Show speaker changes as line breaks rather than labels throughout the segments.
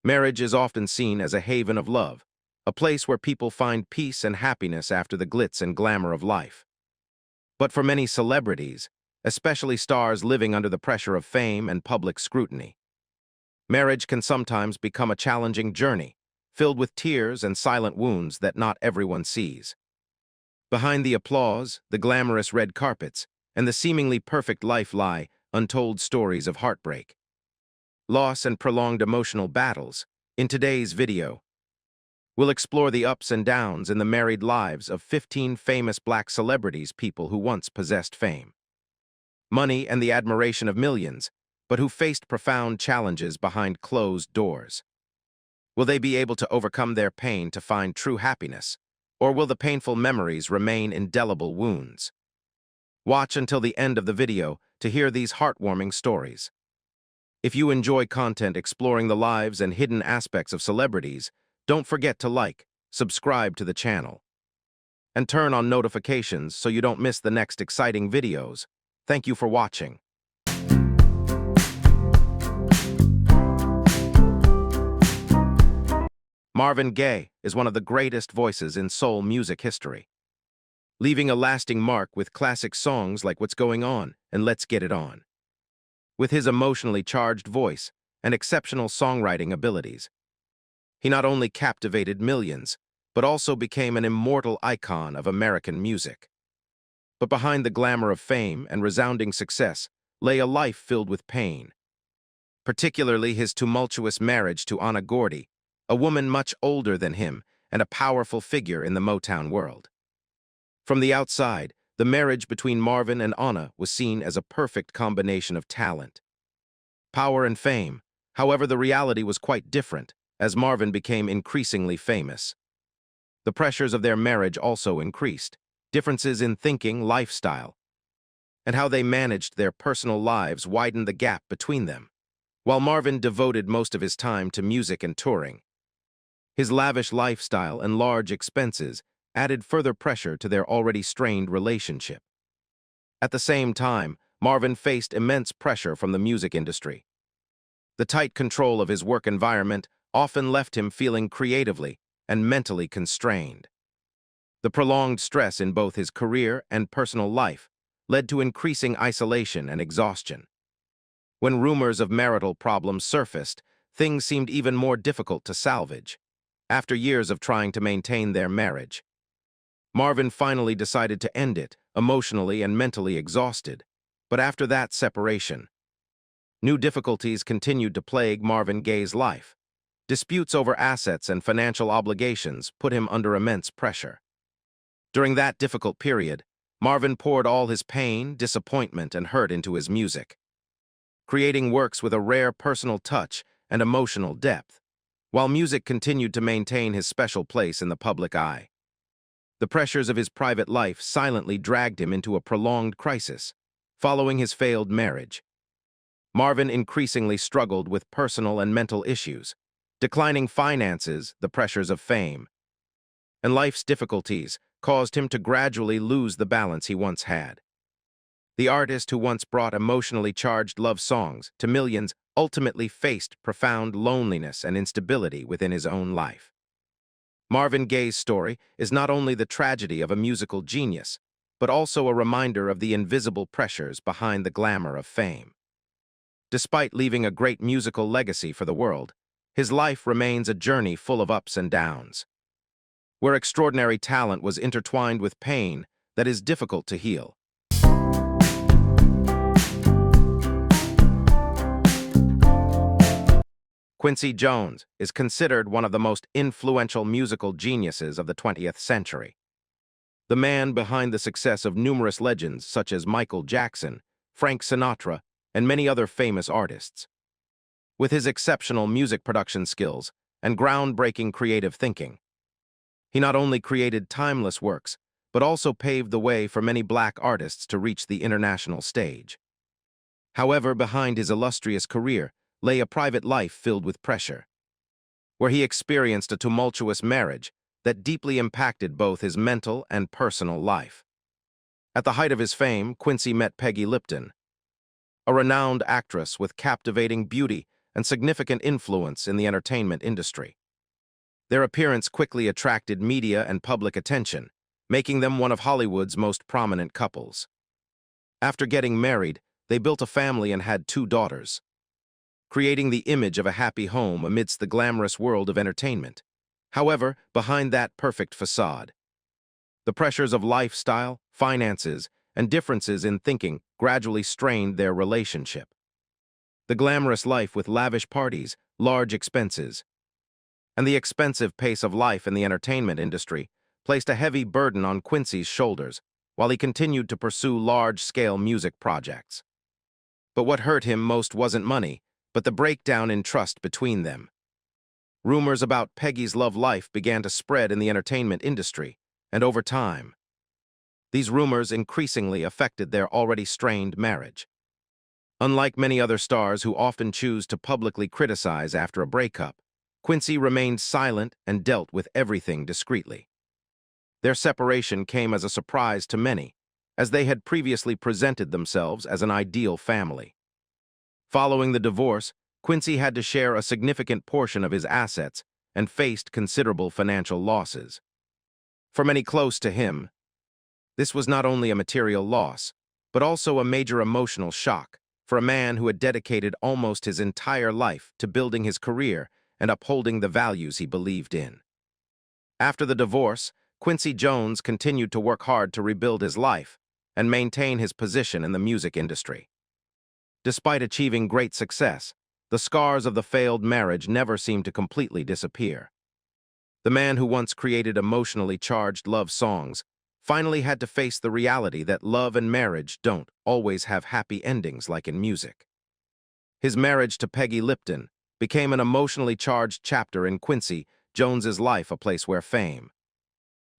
Marriage is often seen as a haven of love, a place where people find peace and happiness after the glitz and glamour of life. But for many celebrities, especially stars living under the pressure of fame and public scrutiny, marriage can sometimes become a challenging journey, filled with tears and silent wounds that not everyone sees. Behind the applause, the glamorous red carpets, and the seemingly perfect life lie untold stories of heartbreak, loss, and prolonged emotional battles. In today's video, we'll explore the ups and downs in the married lives of 15 famous black celebrities, people who once possessed fame, money, and the admiration of millions, but who faced profound challenges behind closed doors. Will they be able to overcome their pain to find true happiness, or will the painful memories remain indelible wounds? Watch until the end of the video to hear these heartwarming stories. If you enjoy content exploring the lives and hidden aspects of celebrities, don't forget to like, subscribe to the channel, and turn on notifications so you don't miss the next exciting videos. Thank you for watching. Marvin Gaye is one of the greatest voices in soul music history, leaving a lasting mark with classic songs like What's Going On and Let's Get It On. With his emotionally charged voice and exceptional songwriting abilities, he not only captivated millions, but also became an immortal icon of American music. But behind the glamour of fame and resounding success lay a life filled with pain, particularly his tumultuous marriage to Anna Gordy, a woman much older than him and a powerful figure in the Motown world. From the outside, the marriage between Marvin and Anna was seen as a perfect combination of talent, power, and fame. However, the reality was quite different as Marvin became increasingly famous. The pressures of their marriage also increased. Differences in thinking, lifestyle, and how they managed their personal lives widened the gap between them. While Marvin devoted most of his time to music and touring, his lavish lifestyle and large expenses added further pressure to their already strained relationship. At the same time, Marvin faced immense pressure from the music industry. The tight control of his work environment often left him feeling creatively and mentally constrained. The prolonged stress in both his career and personal life led to increasing isolation and exhaustion. When rumors of marital problems surfaced, things seemed even more difficult to salvage. After years of trying to maintain their marriage, Marvin finally decided to end it, emotionally and mentally exhausted. But after that separation, new difficulties continued to plague Marvin Gaye's life. Disputes over assets and financial obligations put him under immense pressure. During that difficult period, Marvin poured all his pain, disappointment, and hurt into his music, creating works with a rare personal touch and emotional depth. While music continued to maintain his special place in the public eye, the pressures of his private life silently dragged him into a prolonged crisis. Following his failed marriage, Marvin increasingly struggled with personal and mental issues. Declining finances, the pressures of fame, and life's difficulties caused him to gradually lose the balance he once had. The artist who once brought emotionally charged love songs to millions ultimately faced profound loneliness and instability within his own life. Marvin Gaye's story is not only the tragedy of a musical genius, but also a reminder of the invisible pressures behind the glamour of fame. Despite leaving a great musical legacy for the world, his life remains a journey full of ups and downs, where extraordinary talent was intertwined with pain that is difficult to heal. Quincy Jones is considered one of the most influential musical geniuses of the 20th century. The man behind the success of numerous legends such as Michael Jackson, Frank Sinatra, and many other famous artists. With his exceptional music production skills and groundbreaking creative thinking, he not only created timeless works, but also paved the way for many black artists to reach the international stage. However, behind his illustrious career lay a private life filled with pressure, where he experienced a tumultuous marriage that deeply impacted both his mental and personal life. At the height of his fame, Quincy met Peggy Lipton, a renowned actress with captivating beauty and significant influence in the entertainment industry. Their appearance quickly attracted media and public attention, making them one of Hollywood's most prominent couples. After getting married, they built a family and had 2 daughters, creating the image of a happy home amidst the glamorous world of entertainment. However, behind that perfect facade, the pressures of lifestyle, finances, and differences in thinking gradually strained their relationship. The glamorous life with lavish parties, large expenses, and the expensive pace of life in the entertainment industry placed a heavy burden on Quincy's shoulders while he continued to pursue large-scale music projects. But what hurt him most wasn't money, but the breakdown in trust between them. Rumors about Peggy's love life began to spread in the entertainment industry, and over time, these rumors increasingly affected their already strained marriage. Unlike many other stars who often choose to publicly criticize after a breakup, Quincy remained silent and dealt with everything discreetly. Their separation came as a surprise to many, as they had previously presented themselves as an ideal family. Following the divorce, Quincy had to share a significant portion of his assets and faced considerable financial losses. For many close to him, this was not only a material loss, but also a major emotional shock for a man who had dedicated almost his entire life to building his career and upholding the values he believed in. After the divorce, Quincy Jones continued to work hard to rebuild his life and maintain his position in the music industry. Despite achieving great success, the scars of the failed marriage never seemed to completely disappear. The man who once created emotionally charged love songs finally had to face the reality that love and marriage don't always have happy endings like in music. His marriage to Peggy Lipton became an emotionally charged chapter in Quincy Jones's life, a place where fame,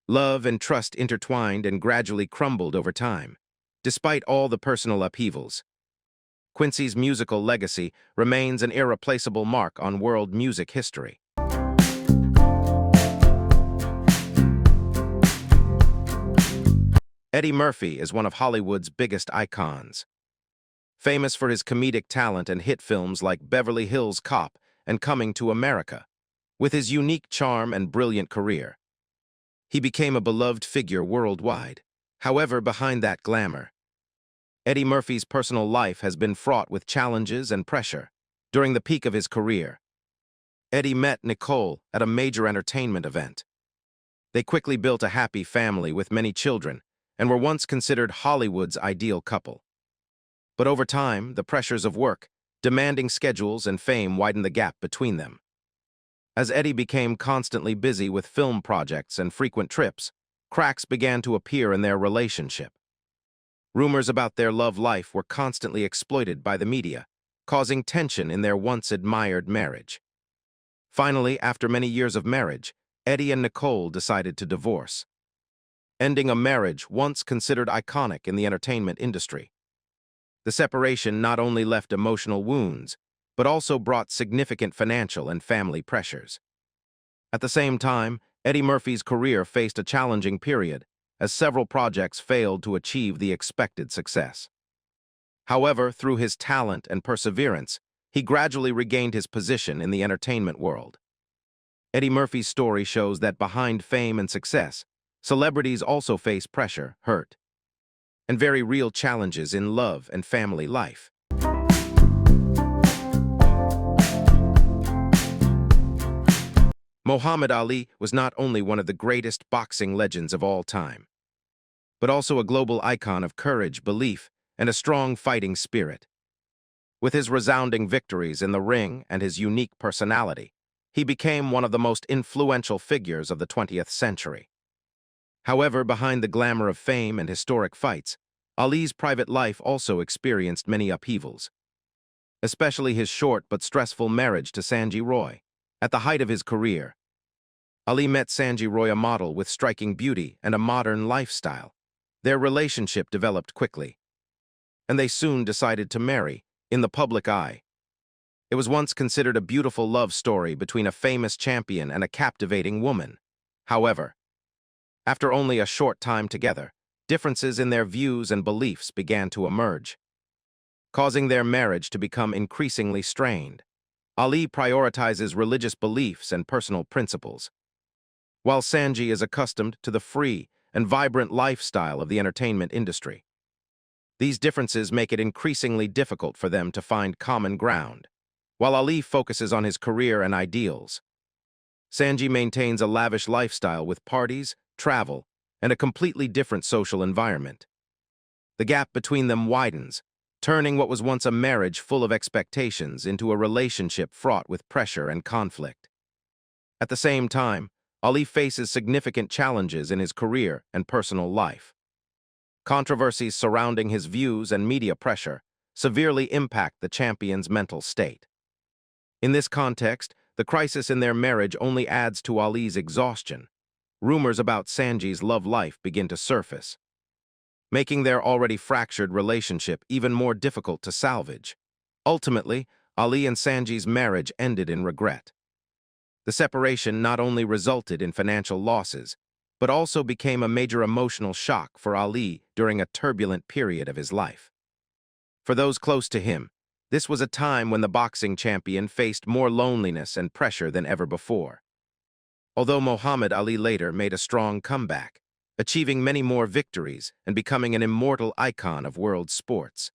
love, and trust intertwined and gradually crumbled over time. Despite all the personal upheavals, Quincy's musical legacy remains an irreplaceable mark on world music history. Eddie Murphy is one of Hollywood's biggest icons. Famous for his comedic talent and hit films like Beverly Hills Cop and Coming to America, with his unique charm and brilliant career, he became a beloved figure worldwide. However, behind that glamour, Eddie Murphy's personal life has been fraught with challenges and pressure. During the peak of his career, Eddie met Nicole at a major entertainment event. They quickly built a happy family with many children and were once considered Hollywood's ideal couple. But over time, the pressures of work, demanding schedules, and fame widened the gap between them. As Eddie became constantly busy with film projects and frequent trips, cracks began to appear in their relationship. Rumors about their love life were constantly exploited by the media, causing tension in their once-admired marriage. Finally, after many years of marriage, Eddie and Nicole decided to divorce, ending a marriage once considered iconic in the entertainment industry. The separation not only left emotional wounds, but also brought significant financial and family pressures. At the same time, Eddie Murphy's career faced a challenging period, as several projects failed to achieve the expected success. However, through his talent and perseverance, he gradually regained his position in the entertainment world. Eddie Murphy's story shows that behind fame and success, celebrities also face pressure, hurt, and very real challenges in love and family life. Muhammad Ali was not only one of the greatest boxing legends of all time, but also a global icon of courage, belief, and a strong fighting spirit. With his resounding victories in the ring and his unique personality, he became one of the most influential figures of the 20th century. However, behind the glamour of fame and historic fights, Ali's private life also experienced many upheavals, especially his short but stressful marriage to Sanjay Roy. At the height of his career, Ali met Sanjay Roy, a model with striking beauty and a modern lifestyle. Their relationship developed quickly, and they soon decided to marry in the public eye. It was once considered a beautiful love story between a famous champion and a captivating woman. However, after only a short time together, differences in their views and beliefs began to emerge, causing their marriage to become increasingly strained. Ali prioritizes religious beliefs and personal principles, while Sanjay is accustomed to the free and vibrant lifestyle of the entertainment industry. These differences make it increasingly difficult for them to find common ground. While Ali focuses on his career and ideals, Sanjay maintains a lavish lifestyle with parties, travel, and a completely different social environment. The gap between them widens, turning what was once a marriage full of expectations into a relationship fraught with pressure and conflict. At the same time, Ali faces significant challenges in his career and personal life. Controversies surrounding his views and media pressure severely impact the champion's mental state. In this context, the crisis in their marriage only adds to Ali's exhaustion. Rumors about Sanjay's love life begin to surface, making their already fractured relationship even more difficult to salvage. Ultimately, Ali and Sanjay's marriage ended in regret. The separation not only resulted in financial losses, but also became a major emotional shock for Ali during a turbulent period of his life. For those close to him, this was a time when the boxing champion faced more loneliness and pressure than ever before. Although Muhammad Ali later made a strong comeback, achieving many more victories and becoming an immortal icon of world sports,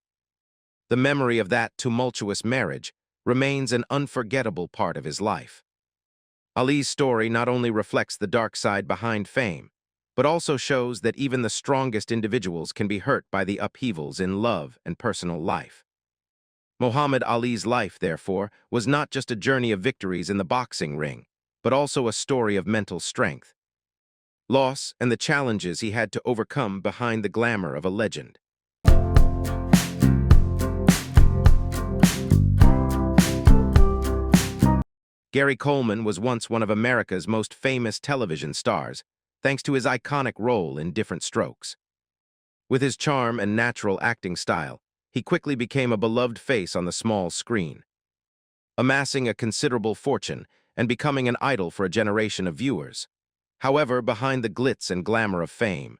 the memory of that tumultuous marriage remains an unforgettable part of his life. Ali's story not only reflects the dark side behind fame, but also shows that even the strongest individuals can be hurt by the upheavals in love and personal life. Muhammad Ali's life, therefore, was not just a journey of victories in the boxing ring, but also a story of mental strength, loss, and the challenges he had to overcome behind the glamour of a legend. Gary Coleman was once one of America's most famous television stars, thanks to his iconic role in Diff'rent Strokes. With his charm and natural acting style, he quickly became a beloved face on the small screen, amassing a considerable fortune and becoming an idol for a generation of viewers. However, behind the glitz and glamour of fame,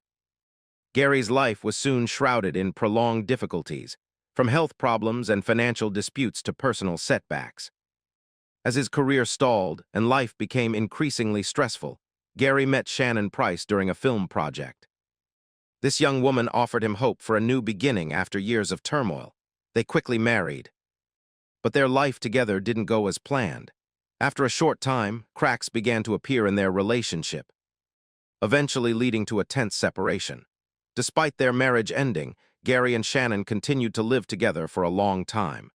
Gary's life was soon shrouded in prolonged difficulties, from health problems and financial disputes to personal setbacks. As his career stalled and life became increasingly stressful, Gary met Shannon Price during a film project. This young woman offered him hope for a new beginning after years of turmoil. They quickly married. But their life together didn't go as planned. After a short time, cracks began to appear in their relationship, eventually leading to a tense separation. Despite their marriage ending, Gary and Shannon continued to live together for a long time,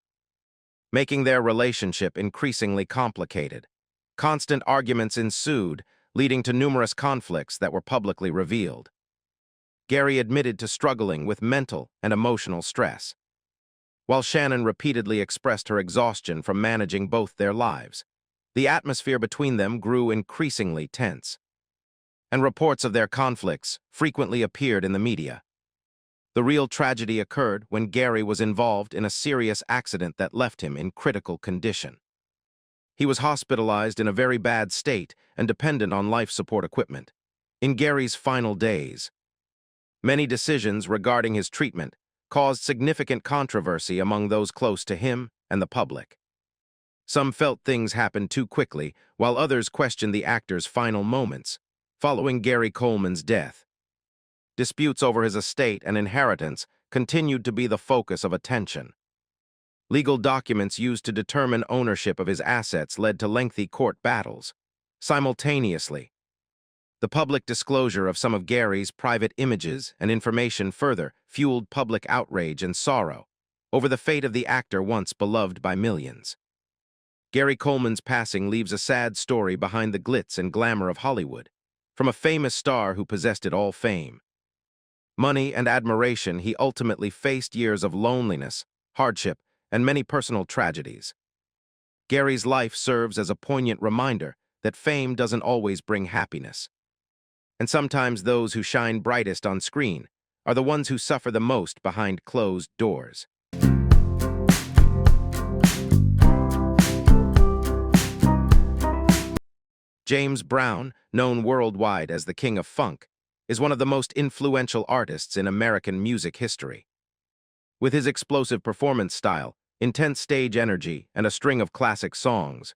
making their relationship increasingly complicated. Constant arguments ensued, leading to numerous conflicts that were publicly revealed. Gary admitted to struggling with mental and emotional stress, while Shannon repeatedly expressed her exhaustion from managing both their lives. The atmosphere between them grew increasingly tense, and reports of their conflicts frequently appeared in the media. The real tragedy occurred when Gary was involved in a serious accident that left him in critical condition. He was hospitalized in a very bad state and dependent on life support equipment. In Gary's final days, many decisions regarding his treatment caused significant controversy among those close to him and the public. Some felt things happened too quickly, while others questioned the actor's final moments following Gary Coleman's death. Disputes over his estate and inheritance continued to be the focus of attention. Legal documents used to determine ownership of his assets led to lengthy court battles. Simultaneously, the public disclosure of some of Gary's private images and information further fueled public outrage and sorrow over the fate of the actor once beloved by millions. Gary Coleman's passing leaves a sad story behind the glitz and glamour of Hollywood. From a famous star who possessed it all fame, money, and admiration, he ultimately faced years of loneliness, hardship, and many personal tragedies. Gary's life serves as a poignant reminder that fame doesn't always bring happiness, and sometimes those who shine brightest on screen are the ones who suffer the most behind closed doors. James Brown, known worldwide as the King of Funk, is one of the most influential artists in American music history. With his explosive performance style, intense stage energy, and a string of classic songs.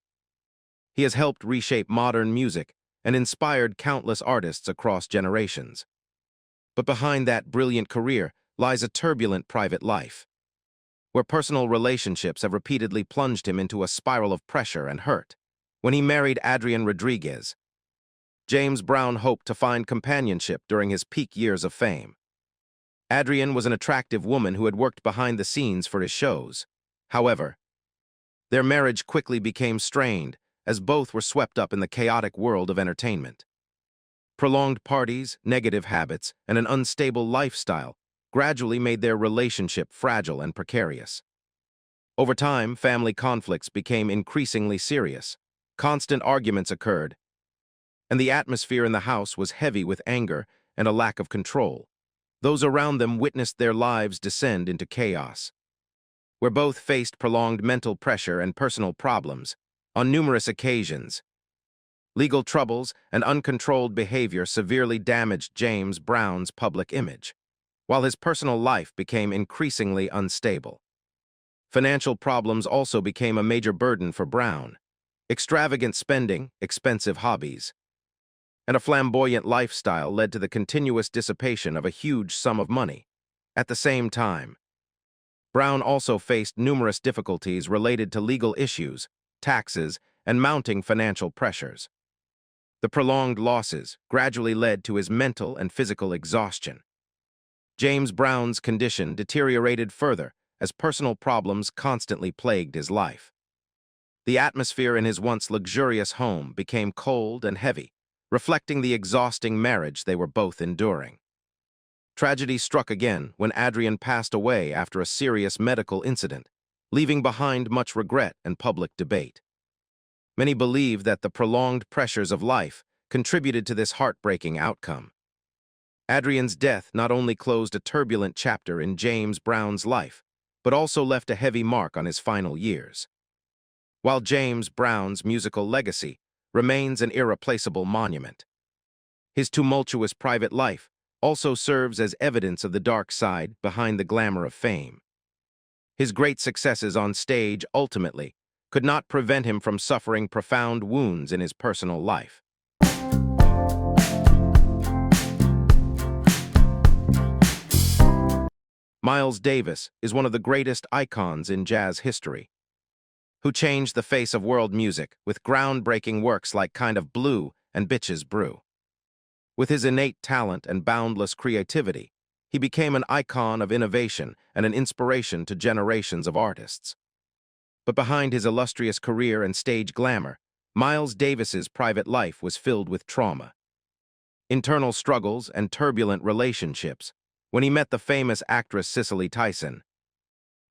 He has helped reshape modern music and inspired countless artists across generations. But behind that brilliant career lies a turbulent private life, where personal relationships have repeatedly plunged him into a spiral of pressure and hurt. When he married Adrienne Rodriguez, James Brown hoped to find companionship during his peak years of fame. Adrienne was an attractive woman who had worked behind the scenes for his shows. However, their marriage quickly became strained as both were swept up in the chaotic world of entertainment. Prolonged parties, negative habits, and an unstable lifestyle gradually made their relationship fragile and precarious. Over time, family conflicts became increasingly serious. Constant arguments occurred, and the atmosphere in the house was heavy with anger and a lack of control. Those around them witnessed their lives descend into chaos, where both faced prolonged mental pressure and personal problems. On numerous occasions, legal troubles and uncontrolled behavior severely damaged James Brown's public image, while his personal life became increasingly unstable. Financial problems also became a major burden for Brown. Extravagant spending, expensive hobbies, and a flamboyant lifestyle led to the continuous dissipation of a huge sum of money. At the same time, Brown also faced numerous difficulties related to legal issues, taxes, and mounting financial pressures. The prolonged losses gradually led to his mental and physical exhaustion. James Brown's condition deteriorated further as personal problems constantly plagued his life. The atmosphere in his once luxurious home became cold and heavy, reflecting the exhausting marriage they were both enduring. Tragedy struck again when Adrienne passed away after a serious medical incident, leaving behind much regret and public debate. Many believe that the prolonged pressures of life contributed to this heartbreaking outcome. Adrienne's death not only closed a turbulent chapter in James Brown's life, but also left a heavy mark on his final years. While James Brown's musical legacy remains an irreplaceable monument, his tumultuous private life also serves as evidence of the dark side behind the glamour of fame. His great successes on stage ultimately could not prevent him from suffering profound wounds in his personal life. Miles Davis is one of the greatest icons in jazz history, who changed the face of world music with groundbreaking works like Kind of Blue and Bitches Brew. With his innate talent and boundless creativity, he became an icon of innovation and an inspiration to generations of artists. But behind his illustrious career and stage glamour, Miles Davis's private life was filled with trauma, internal struggles, and turbulent relationships. When he met the famous actress Cicely Tyson,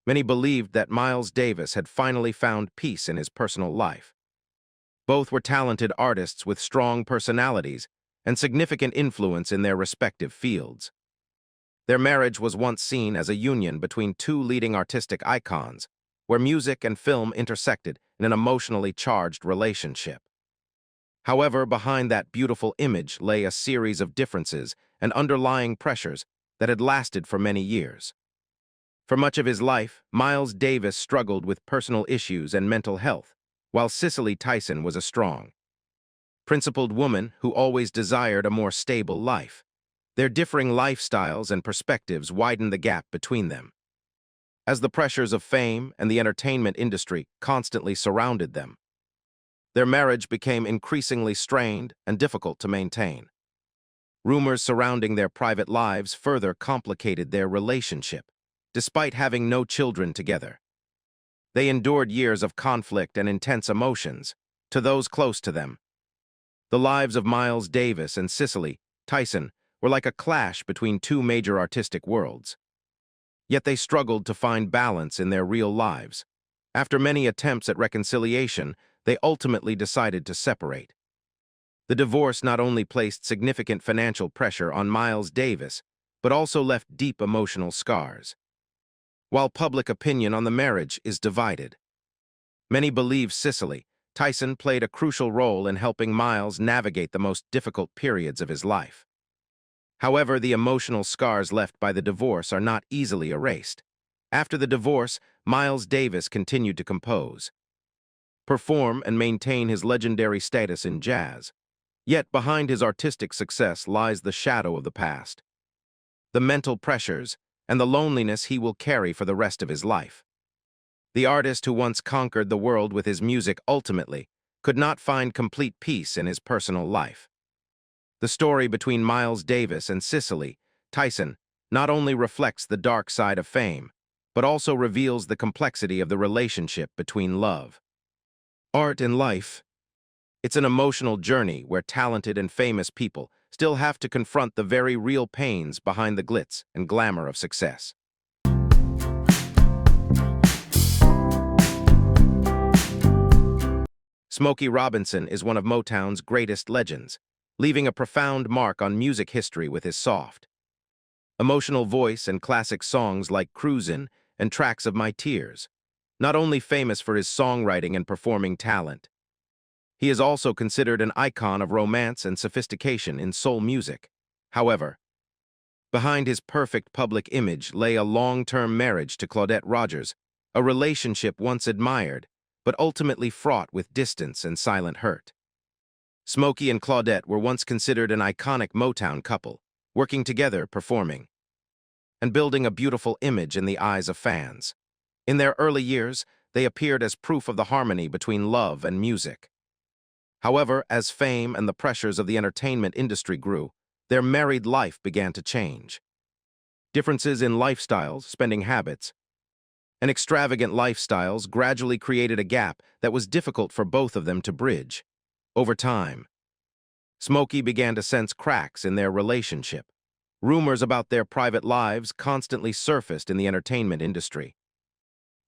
many believed that Miles Davis had finally found peace in his personal life. Both were talented artists with strong personalities and significant influence in their respective fields. Their marriage was once seen as a union between two leading artistic icons, where music and film intersected in an emotionally charged relationship. However, behind that beautiful image lay a series of differences and underlying pressures that had lasted for many years. For much of his life, Miles Davis struggled with personal issues and mental health, while Cicely Tyson was a strong, principled woman who always desired a more stable life. Their differing lifestyles and perspectives widened the gap between them, as the pressures of fame and the entertainment industry constantly surrounded them. Their marriage became increasingly strained and difficult to maintain. Rumors surrounding their private lives further complicated their relationship, despite having no children together. They endured years of conflict and intense emotions. To those close to them, the lives of Miles Davis and Cicely Tyson were like a clash between two major artistic worlds. Yet they struggled to find balance in their real lives. After many attempts at reconciliation, they ultimately decided to separate. The divorce not only placed significant financial pressure on Miles Davis, but also left deep emotional scars. While public opinion on the marriage is divided, many believe Cicely Tyson played a crucial role in helping Miles navigate the most difficult periods of his life. However, the emotional scars left by the divorce are not easily erased. After the divorce, Miles Davis continued to compose, perform, and maintain his legendary status in jazz. Yet behind his artistic success lies the shadow of the past, the mental pressures, and the loneliness he will carry for the rest of his life. The artist who once conquered the world with his music ultimately could not find complete peace in his personal life. The story between Miles Davis and Cicely Tyson not only reflects the dark side of fame, but also reveals the complexity of the relationship between love, art, and life. It's an emotional journey where talented and famous people still have to confront the very real pains behind the glitz and glamour of success. Smokey Robinson is one of Motown's greatest legends, leaving a profound mark on music history with his soft, emotional voice and classic songs like Cruisin' and Tracks of My Tears. Not only famous for his songwriting and performing talent, he is also considered an icon of romance and sophistication in soul music. However, behind his perfect public image lay a long-term marriage to Claudette Rogers, a relationship once admired, but ultimately fraught with distance and silent hurt. Smokey and Claudette were once considered an iconic Motown couple, working together, performing, and building a beautiful image in the eyes of fans. In their early years, they appeared as proof of the harmony between love and music. However, as fame and the pressures of the entertainment industry grew, their married life began to change. Differences in lifestyles, spending habits, and extravagant lifestyles gradually created a gap that was difficult for both of them to bridge. Over time, Smokey began to sense cracks in their relationship. Rumors about their private lives constantly surfaced in the entertainment industry,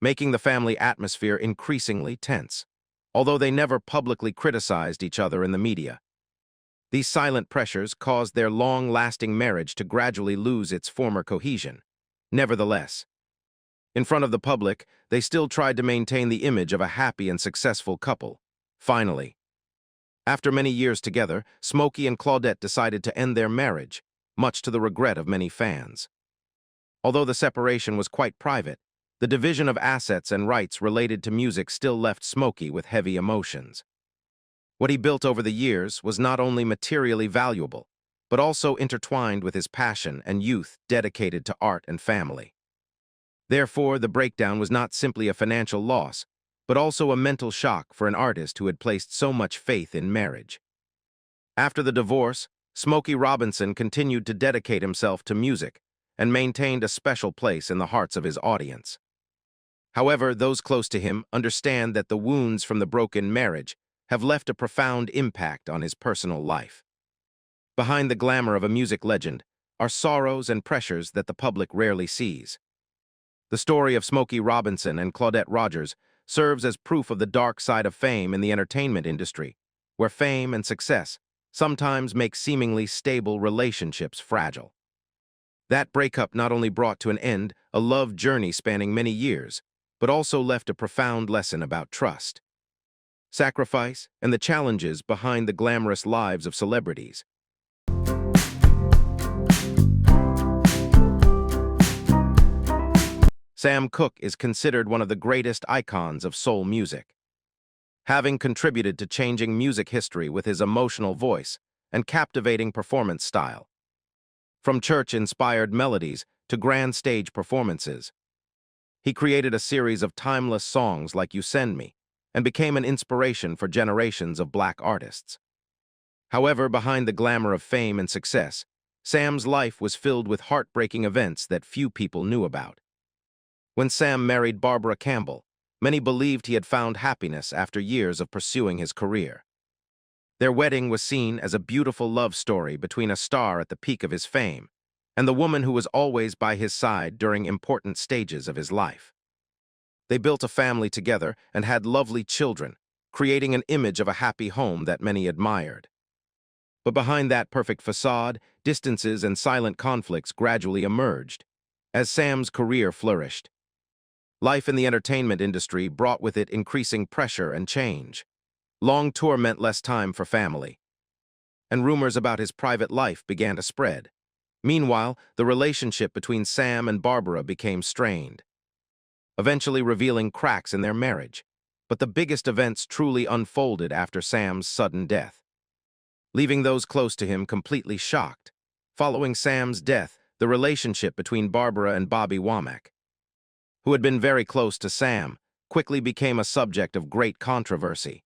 making the family atmosphere increasingly tense. Although they never publicly criticized each other in the media, these silent pressures caused their long-lasting marriage to gradually lose its former cohesion. Nevertheless, in front of the public, they still tried to maintain the image of a happy and successful couple. Finally, after many years together, Smokey and Claudette decided to end their marriage, much to the regret of many fans. Although the separation was quite private, the division of assets and rights related to music still left Smokey with heavy emotions. What he built over the years was not only materially valuable, but also intertwined with his passion and youth dedicated to art and family. Therefore, the breakdown was not simply a financial loss, but also a mental shock for an artist who had placed so much faith in marriage. After the divorce, Smokey Robinson continued to dedicate himself to music and maintained a special place in the hearts of his audience. However, those close to him understand that the wounds from the broken marriage have left a profound impact on his personal life. Behind the glamour of a music legend are sorrows and pressures that the public rarely sees. The story of Smokey Robinson and Claudette Rogers serves as proof of the dark side of fame in the entertainment industry, where fame and success sometimes make seemingly stable relationships fragile. That breakup not only brought to an end a love journey spanning many years, but also left a profound lesson about trust, sacrifice, and the challenges behind the glamorous lives of celebrities. Sam Cooke is considered one of the greatest icons of soul music, having contributed to changing music history with his emotional voice and captivating performance style. From church-inspired melodies to grand stage performances, he created a series of timeless songs like You Send Me and became an inspiration for generations of Black artists. However, behind the glamour of fame and success, Sam's life was filled with heartbreaking events that few people knew about. When Sam married Barbara Campbell, many believed he had found happiness after years of pursuing his career. Their wedding was seen as a beautiful love story between a star at the peak of his fame and the woman who was always by his side during important stages of his life. They built a family together and had lovely children, creating an image of a happy home that many admired. But behind that perfect facade, distances and silent conflicts gradually emerged. As Sam's career flourished, life in the entertainment industry brought with it increasing pressure and change. Long tour meant less time for family, and rumors about his private life began to spread. Meanwhile, the relationship between Sam and Barbara became strained. eventually revealing cracks in their marriage. But the biggest events truly unfolded after Sam's sudden death, leaving those close to him completely shocked. Following Sam's death, the relationship between Barbara and Bobby Womack, who had been very close to Sam, quickly became a subject of great controversy.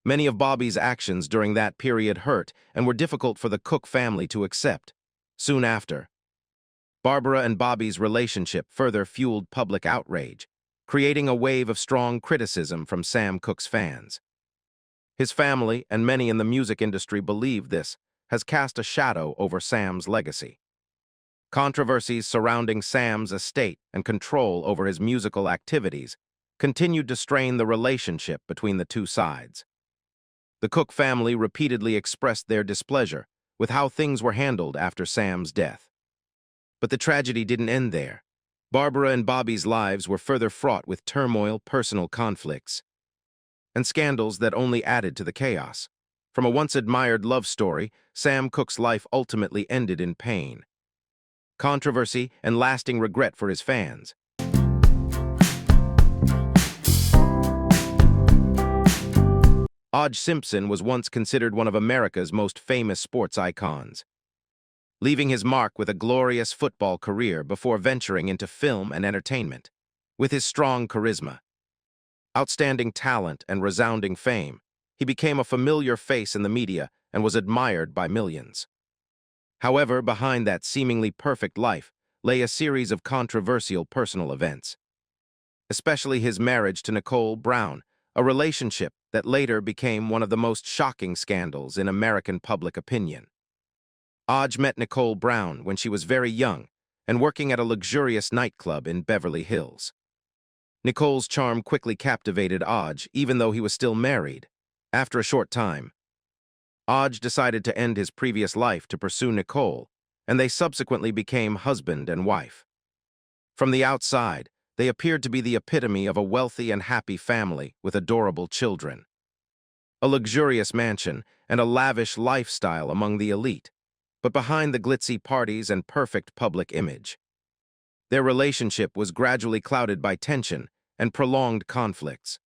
Many of Bobby's actions during that period hurt and were difficult for the Cook family to accept. Soon after, Barbara and Bobby's relationship further fueled public outrage, creating a wave of strong criticism from Sam Cooke's fans. His family, and many in the music industry believe this, has cast a shadow over Sam's legacy. Controversies surrounding Sam's estate and control over his musical activities continued to strain the relationship between the two sides. The Cook family repeatedly expressed their displeasure with how things were handled after Sam's death. But the tragedy didn't end there. Barbara and Bobby's lives were further fraught with turmoil, personal conflicts, and scandals that only added to the chaos. From a once-admired love story, Sam Cooke's life ultimately ended in pain, controversy, and lasting regret for his fans. O.J. Simpson was once considered one of America's most famous sports icons, leaving his mark with a glorious football career before venturing into film and entertainment. With his strong charisma, outstanding talent, and resounding fame, he became a familiar face in the media and was admired by millions. However, behind that seemingly perfect life lay a series of controversial personal events, especially his marriage to Nicole Brown, a relationship that later became one of the most shocking scandals in American public opinion. O.J. met Nicole Brown when she was very young and working at a luxurious nightclub in Beverly Hills. Nicole's charm quickly captivated O.J., even though he was still married. After a short time, O.J. decided to end his previous life to pursue Nicole, and they subsequently became husband and wife. From the outside, they appeared to be the epitome of a wealthy and happy family with adorable children, a luxurious mansion, and a lavish lifestyle among the elite. But behind the glitzy parties and perfect public image, their relationship was gradually clouded by tension and prolonged conflicts.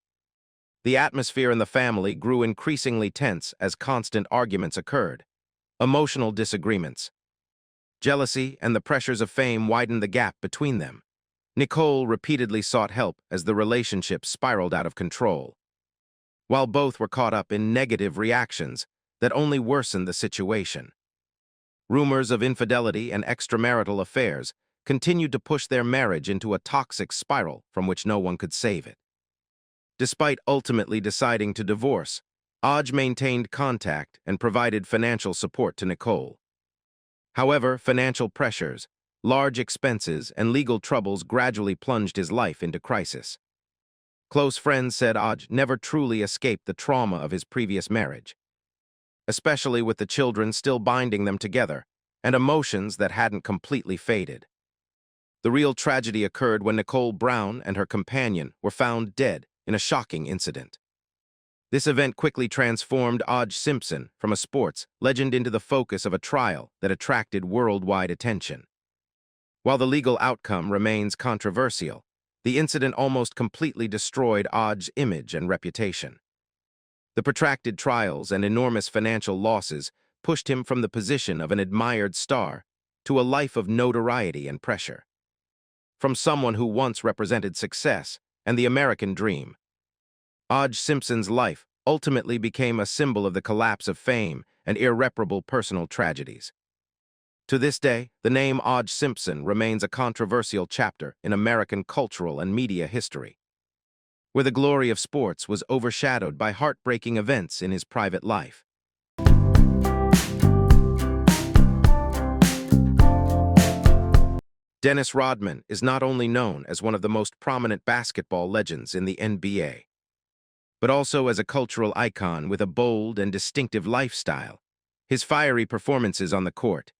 The atmosphere in the family grew increasingly tense as constant arguments occurred. Emotional disagreements, jealousy, and the pressures of fame widened the gap between them. Nicole repeatedly sought help as the relationship spiraled out of control, while both were caught up in negative reactions that only worsened the situation. Rumors of infidelity and extramarital affairs continued to push their marriage into a toxic spiral from which no one could save it. Despite ultimately deciding to divorce, O.J. maintained contact and provided financial support to Nicole. However, financial pressures, large expenses, and legal troubles gradually plunged his life into crisis. Close friends said O.J. never truly escaped the trauma of his previous marriage, especially with the children still binding them together, and emotions that hadn't completely faded. The real tragedy occurred when Nicole Brown and her companion were found dead in a shocking incident. This event quickly transformed O.J. Simpson from a sports legend into the focus of a trial that attracted worldwide attention. While the legal outcome remains controversial, the incident almost completely destroyed O.J.'s image and reputation. The protracted trials and enormous financial losses pushed him from the position of an admired star to a life of notoriety and pressure. From someone who once represented success and the American dream, O.J. Simpson's life ultimately became a symbol of the collapse of fame and irreparable personal tragedies. To this day, the name O.J. Simpson remains a controversial chapter in American cultural and media history, where the glory of sports was overshadowed by heartbreaking events in his private life. Dennis Rodman is not only known as one of the most prominent basketball legends in the NBA, but also as a cultural icon with a bold and distinctive lifestyle. His fiery performances on the court,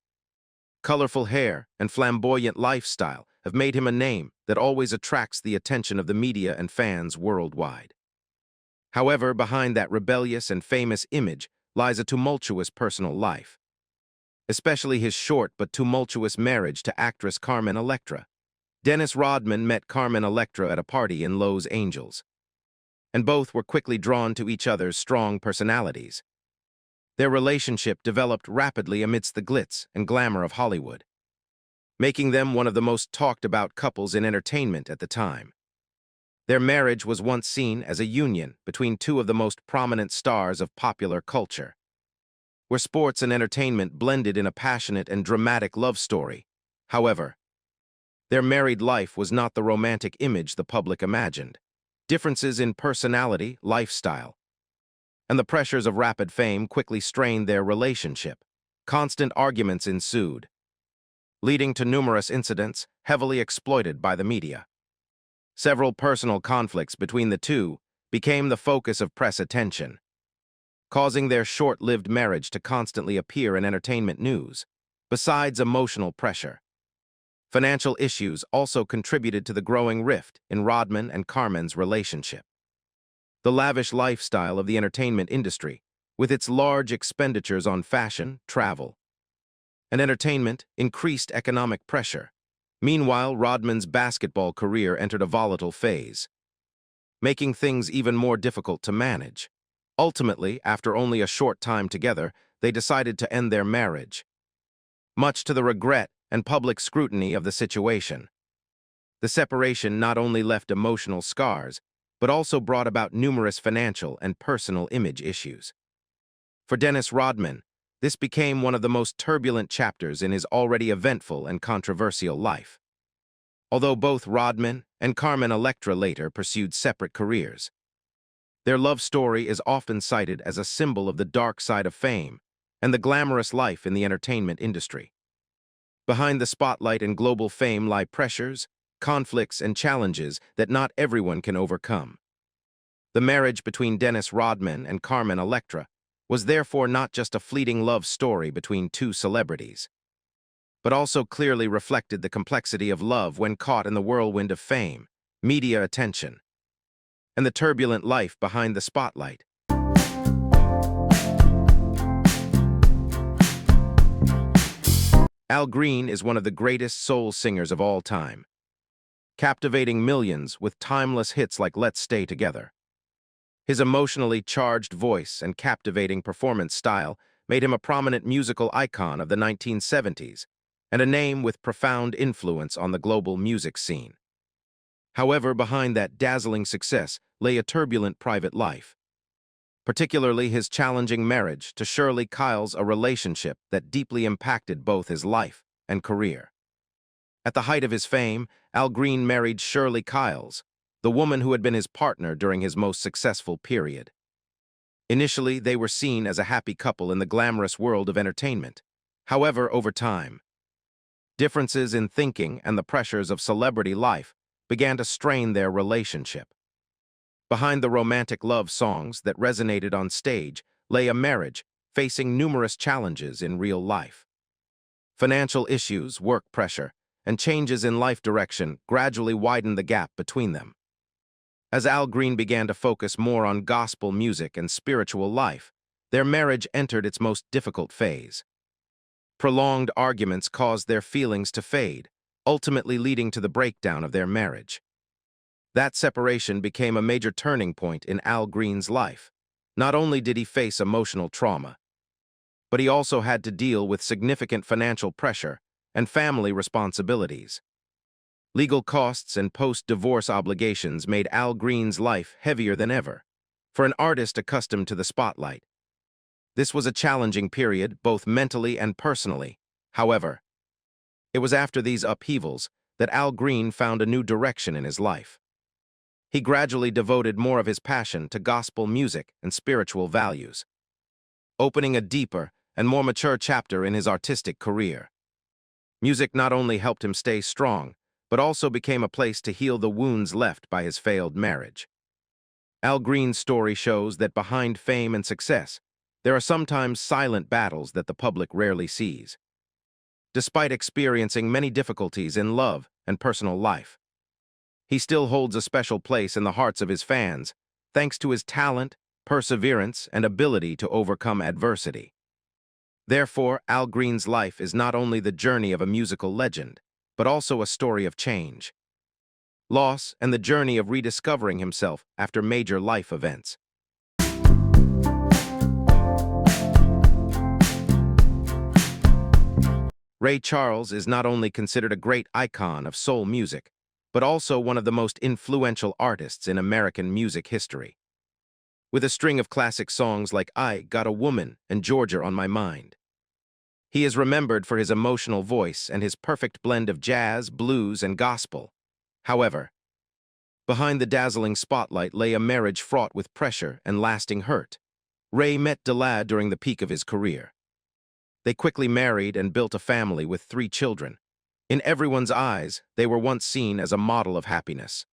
colorful hair, and flamboyant lifestyle have made him a name that always attracts the attention of the media and fans worldwide. However, behind that rebellious and famous image lies a tumultuous personal life, especially his short but tumultuous marriage to actress Carmen Electra. Dennis Rodman met Carmen Electra at a party in Los Angeles, and both were quickly drawn to each other's strong personalities. Their relationship developed rapidly amidst the glitz and glamour of Hollywood, making them one of the most talked-about couples in entertainment at the time. Their marriage was once seen as a union between two of the most prominent stars of popular culture, where sports and entertainment blended in a passionate and dramatic love story. However, their married life was not the romantic image the public imagined. Differences in personality, lifestyle, and the pressures of rapid fame quickly strained their relationship. Constant arguments ensued, leading to numerous incidents heavily exploited by the media. Several personal conflicts between the two became the focus of press attention, causing their short-lived marriage to constantly appear in entertainment news. Besides emotional pressure, financial issues also contributed to the growing rift in Rodman and Carmen's relationship. The lavish lifestyle of the entertainment industry, with its large expenditures on fashion, travel, and entertainment, increased economic pressure. Meanwhile, Rodman's basketball career entered a volatile phase, making things even more difficult to manage. Ultimately, after only a short time together, they decided to end their marriage, much to the regret and public scrutiny of the situation. The separation not only left emotional scars, but also brought about numerous financial and personal image issues. For Dennis Rodman, this became one of the most turbulent chapters in his already eventful and controversial life. Although both Rodman and Carmen Electra later pursued separate careers, their love story is often cited as a symbol of the dark side of fame and the glamorous life in the entertainment industry. Behind the spotlight and global fame lie pressures, conflicts, and challenges that not everyone can overcome. The marriage between Dennis Rodman and Carmen Electra was therefore not just a fleeting love story between two celebrities, but also clearly reflected the complexity of love when caught in the whirlwind of fame, media attention, and the turbulent life behind the spotlight. Al Green is one of the greatest soul singers of all time, captivating millions with timeless hits like Let's Stay Together. His emotionally charged voice and captivating performance style made him a prominent musical icon of the 1970s and a name with profound influence on the global music scene. However, behind that dazzling success lay a turbulent private life, particularly his challenging marriage to Shirley Kiles, a relationship that deeply impacted both his life and career. At the height of his fame, Al Green married Shirley Kiles, the woman who had been his partner during his most successful period. Initially, they were seen as a happy couple in the glamorous world of entertainment. However, over time, differences in thinking and the pressures of celebrity life began to strain their relationship. Behind the romantic love songs that resonated on stage lay a marriage facing numerous challenges in real life. Financial issues, work pressure, and changes in life direction gradually widened the gap between them. As Al Green began to focus more on gospel music and spiritual life, their marriage entered its most difficult phase. Prolonged arguments caused their feelings to fade, ultimately leading to the breakdown of their marriage. That separation became a major turning point in Al Green's life. Not only did he face emotional trauma, but he also had to deal with significant financial pressure and family responsibilities. Legal costs and post-divorce obligations made Al Green's life heavier than ever. For an artist accustomed to the spotlight, this was a challenging period, both mentally and personally. However, it was after these upheavals that Al Green found a new direction in his life. He gradually devoted more of his passion to gospel music and spiritual values, opening a deeper and more mature chapter in his artistic career. Music not only helped him stay strong, but also became a place to heal the wounds left by his failed marriage. Al Green's story shows that behind fame and success, there are sometimes silent battles that the public rarely sees. Despite experiencing many difficulties in love and personal life, he still holds a special place in the hearts of his fans, thanks to his talent, perseverance, and ability to overcome adversity. Therefore, Al Green's life is not only the journey of a musical legend, but also a story of change, loss, and the journey of rediscovering himself after major life events. Ray Charles is not only considered a great icon of soul music, but also one of the most influential artists in American music history. With a string of classic songs like I Got a Woman and Georgia on My Mind, he is remembered for his emotional voice and his perfect blend of jazz, blues, and gospel. However, behind the dazzling spotlight lay a marriage fraught with pressure and lasting hurt. Ray met Della during the peak of his career. They quickly married and built a family with 3 children. In everyone's eyes, they were once seen as a model of happiness,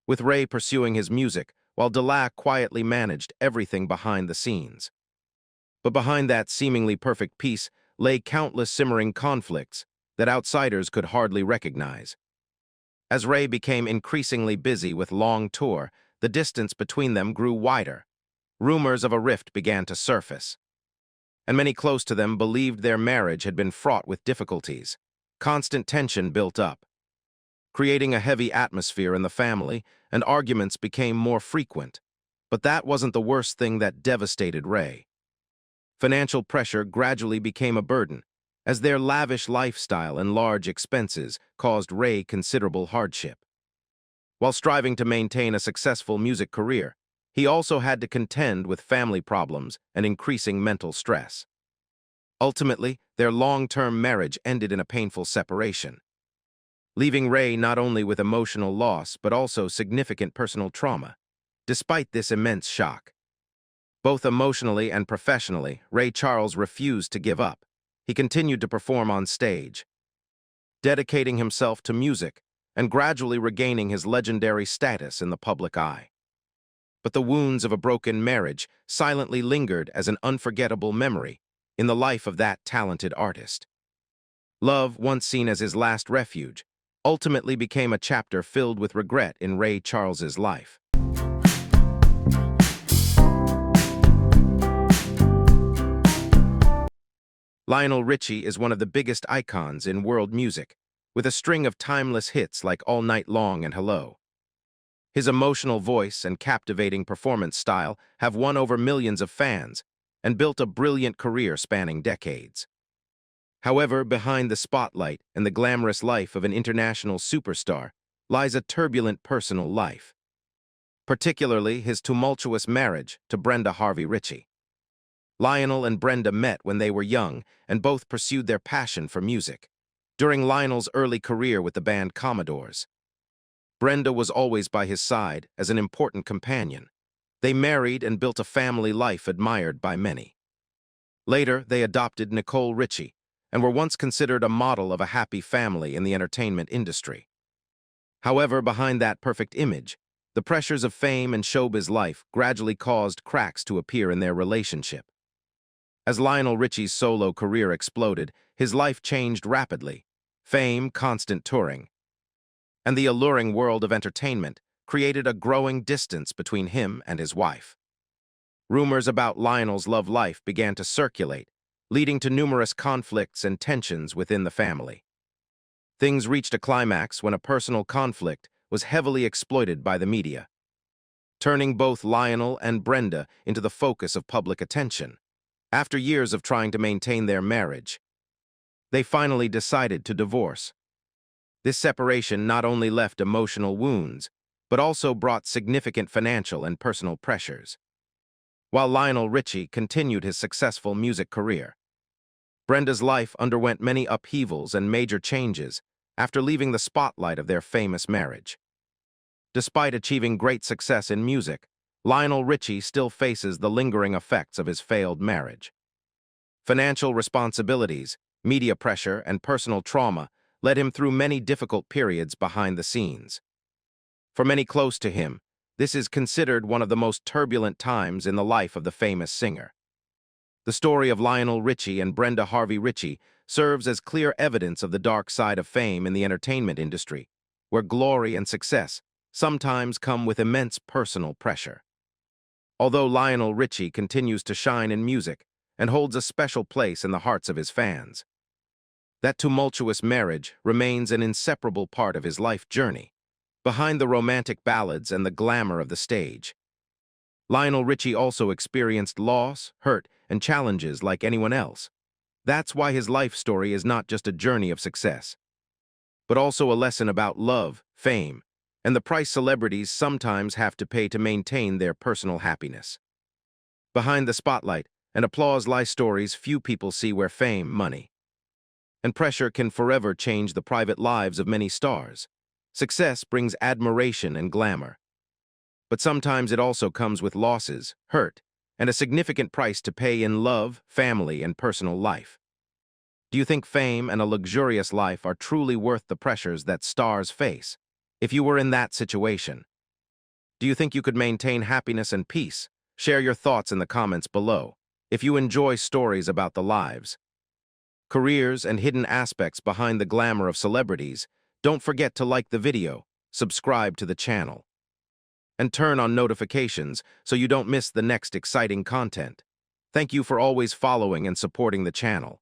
with Ray pursuing his music while Della quietly managed everything behind the scenes. But behind that seemingly perfect peace lay countless simmering conflicts that outsiders could hardly recognize. As Ray became increasingly busy with long tour, the distance between them grew wider. Rumors of a rift began to surface, and many close to them believed their marriage had been fraught with difficulties. Constant tension built up, creating a heavy atmosphere in the family, and arguments became more frequent. But that wasn't the worst thing that devastated Ray. Financial pressure gradually became a burden, as their lavish lifestyle and large expenses caused Ray considerable hardship. While striving to maintain a successful music career, he also had to contend with family problems and increasing mental stress. Ultimately, their long-term marriage ended in a painful separation, leaving Ray not only with emotional loss but also significant personal trauma. Despite this immense shock, both emotionally and professionally, Ray Charles refused to give up. He continued to perform on stage, dedicating himself to music and gradually regaining his legendary status in the public eye. But the wounds of a broken marriage silently lingered as an unforgettable memory in the life of that talented artist. Love, once seen as his last refuge, ultimately became a chapter filled with regret in Ray Charles's life. Lionel Richie is one of the biggest icons in world music, with a string of timeless hits like All Night Long and Hello. His emotional voice and captivating performance style have won over millions of fans and built a brilliant career spanning decades. However, behind the spotlight and the glamorous life of an international superstar lies a turbulent personal life, particularly his tumultuous marriage to Brenda Harvey Ritchie. Lionel and Brenda met when they were young and both pursued their passion for music. During Lionel's early career with the band Commodores, Brenda was always by his side as an important companion. They married and built a family life admired by many. Later, they adopted Nicole Richie and were once considered a model of a happy family in the entertainment industry. However, behind that perfect image, the pressures of fame and showbiz life gradually caused cracks to appear in their relationship. As Lionel Richie's solo career exploded, his life changed rapidly. Fame, constant touring, and the alluring world of entertainment created a growing distance between him and his wife. Rumors about Lionel's love life began to circulate, leading to numerous conflicts and tensions within the family. Things reached a climax when a personal conflict was heavily exploited by the media, turning both Lionel and Brenda into the focus of public attention. After years of trying to maintain their marriage, they finally decided to divorce. This separation not only left emotional wounds, but also brought significant financial and personal pressures. While Lionel Richie continued his successful music career, Brenda's life underwent many upheavals and major changes after leaving the spotlight of their famous marriage. Despite achieving great success in music, Lionel Richie still faces the lingering effects of his failed marriage. Financial responsibilities, media pressure, and personal trauma led him through many difficult periods behind the scenes. For many close to him, this is considered one of the most turbulent times in the life of the famous singer. The story of Lionel Richie and Brenda Harvey Ritchie serves as clear evidence of the dark side of fame in the entertainment industry, where glory and success sometimes come with immense personal pressure. Although Lionel Richie continues to shine in music and holds a special place in the hearts of his fans, That tumultuous marriage remains an inseparable part of his life journey, behind the romantic ballads and the glamour of the stage. Lionel Richie also experienced loss, hurt, and challenges like anyone else. That's why his life story is not just a journey of success, but also a lesson about love, fame, and the price celebrities sometimes have to pay to maintain their personal happiness. Behind the spotlight and applause lie stories few people see where fame, money, and pressure can forever change the private lives of many stars. Success brings admiration and glamour, but sometimes it also comes with losses, hurt, and a significant price to pay in love, family, and personal life. Do you think fame and a luxurious life are truly worth the pressures that stars face? If you were in that situation, do you think you could maintain happiness and peace? Share your thoughts in the comments below. If you enjoy stories about the lives, careers, and hidden aspects behind the glamour of celebrities, don't forget to like the video, subscribe to the channel, and turn on notifications so you don't miss the next exciting content. Thank you for always following and supporting the channel.